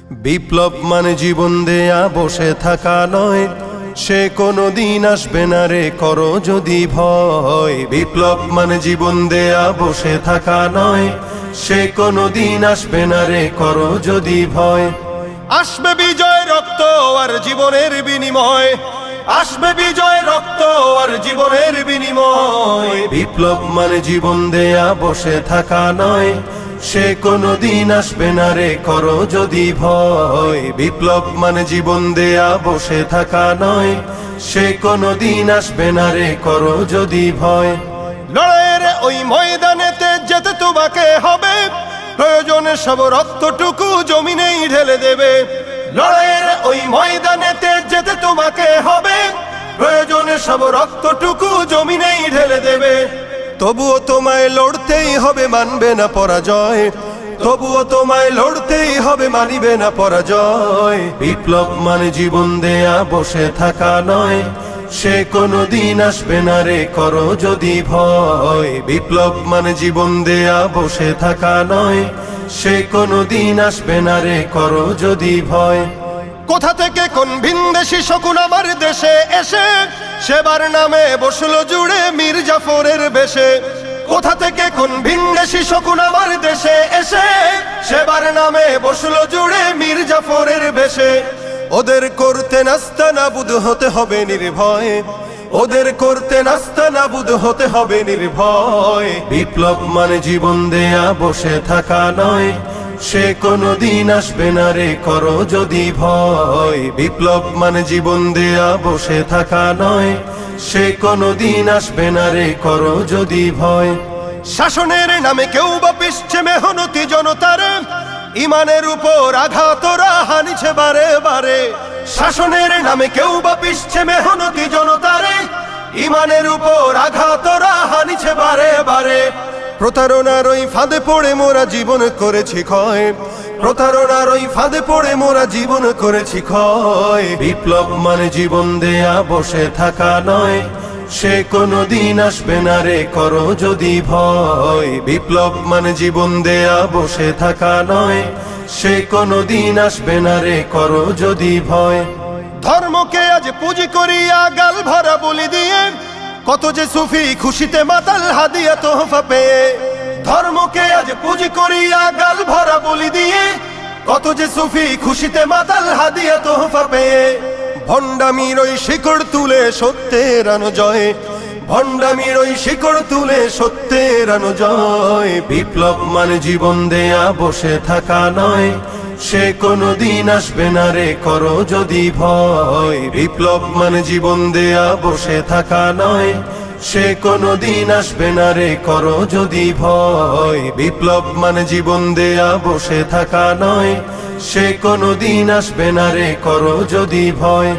বিপ্লব মানে জীবন দেয়া বসে থাকা নয়, সে কোনো দিন আসবে না রে করো যদি ভয়। বিপ্লব মানে জীবন দেয়া বসে থাকা নয়, সে কোনো দিন আসবে না রে করো যদি ভয়। আসবে বিজয় রক্ত আর জীবনের বিনিময়, আসবে বিজয় রক্ত আর জীবনের বিনিময়। বিপ্লব মানে জীবন দেয়া বসে থাকা নয়, সে কোনো দিন আসবে না রে করো যদি ভয়। বিপ্লব মানে জীবন দেয়া বসে থাকা নয়, সে কোনো দিন আসবে না রে করো যদি ভয়। লড়াইয়ের ওই ময়দানেতে যেতে তোমাকে হবে, প্রয়োজনে সব রক্তটুকু জমিনেই ঢেলে দেবে। লড়াইয়ের ওই ময়দানেতে যেতে তোমাকে হবে, প্রয়োজনে সব রক্তটুকু জমিনেই ঢেলে দেবে। তবুও তোমায় লড়তেই হবে, মানবে না পরাজয়। তবুও তোমায় লড়তেই হবে, মানিবে না পরাজয়। বিপ্লব মানে জীবন দেয়া বসে থাকা নয়, সে কোনো দিন আসবে না রে করো যদি ভয়। বিপ্লব মানে জীবন দেয়া বসে থাকা নয়, সে কোনো দিন আসবে না রে করো যদি ভয়। কোথা থেকে কোন ভিনদেশী শকুন আমার দেশে এসে সেবার নামে বসলো জুড়ে মীর জাফরের বেশে। কোথা থেকে কোন ভিনদেশী শকুন আমার দেশে এসে সেবার নামে বসলো জুড়ে মীর জাফরের বেশে। ওদের করতে নাস্তানাবুদ হতে হবে নির্ভয়, ওদের করতে নাস্তানাবুদ হতে হবে নির্ভয়। বিপ্লব মানে জীবন দেয়া বসে থাকা নয়, সে কোনো দিন আসবে না রে করো যদি ভয়। বিপ্লব মানে জীবন দেয়া বসে থাকা নয়, সে কোনো দিন আসবে না রে করো যদি ভয়। শাসনের নামে কেউ বা পিছছে মেহনতি জনতার, ইমানের উপর আঘাতরা হানিছে বারে বারে। শাসনের নামে কেউ বা পিছছে মেহনতি জনতার, ইমানের উপর আঘাতরা হানিছে বারে বারে। প্রতারণার ওই ফাঁদে পড়ে মোরা জীবন করেছি ক্ষয়, প্রতারণার ওই ফাঁদে পড়ে মোরা জীবন করেছি ক্ষয়। বিপ্লব মানে জীবন দেয়া বসে থাকা নয়, সে কোনো দিন আসবে না রে করো যদি ভয়। বিপ্লব মানে জীবন দেয়া বসে থাকা নয়, সে কোনো দিন আসবে না রে করো যদি ভয়। ধর্মকে আজ পুঁজি করিয়া গাল ভরা বলি দিয়ে, কত যে সুফি খুশিতে মাতাল হাদিয়া তোহফা পেয়ে। ধর্মকে আজ পুঁজি করিয়া গাল ভরা বলি দিয়ে, কত যে সুফি খুশিতে মাতাল হাদিয়া তোহফা পেয়ে। ভণ্ডামির ওই শিকড় তুলে সত্যের আনো জয়, ভণ্ডামির ওই শিকড় তুলে সত্যের আনো জয়। বিপ্লব মানে জীবন দেয়া বসে থাকা নয়, সে কোনো দিন আসবে না রে করো যদি ভয়। বিপ্লব মানে জীবন দেয়া বসে থাকা নয়, সে কোনো দিন আসবে না রে করো যদি ভয়। বিপ্লব মানে জীবন দেয়া বসে থাকা নয়, সে কোনো দিন আসবে না রে করো যদি ভয়।